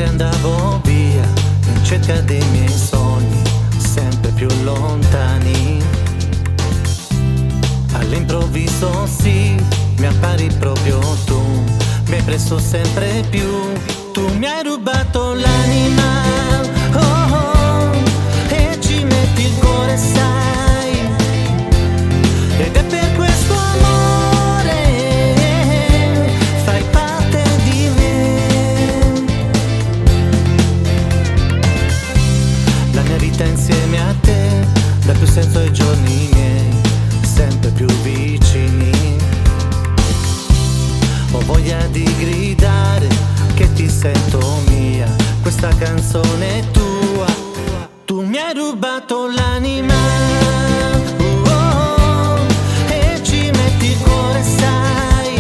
mentre andavo via in cerca dei miei sogni sempre più lontani. All'improvviso sì, mi appari proprio tu, mi hai preso sempre più, tu mi hai rubato l'anima, oh, oh, e ci metti il cuore, sai, ed è per questo amore fai parte di me. La mia vita insieme a te dà più senso ai giorni miei, sempre più vicini. Ho voglia di gridare che ti sento mia, questa canzone è tua, tu mi hai rubato l'anima, oh, oh, e ci metti il cuore, sai,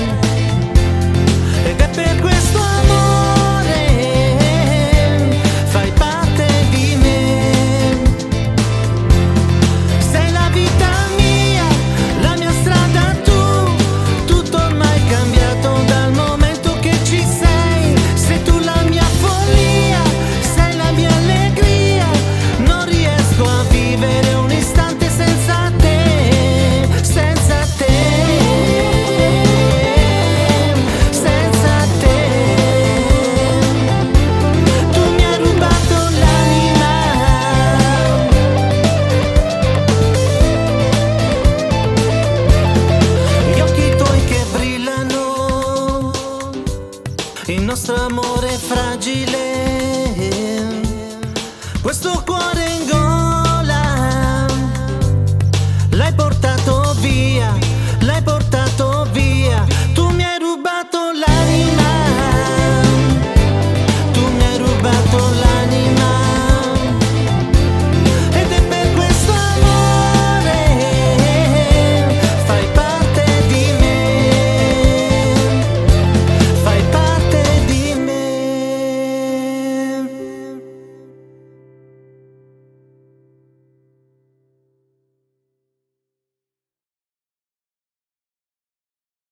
ed è per questo amore fai parte di me. Sei la vita mia, la mia strada tu, tutto ormai è cambiato dal momento che ci sei. Sei tu la mia follia, sei la mia allegria, non riesco a vivere un istante senza te, senza te, senza te. Tu mi hai rubato l'anima, gli occhi tuoi che brillano, il nostro amore è fragile, questo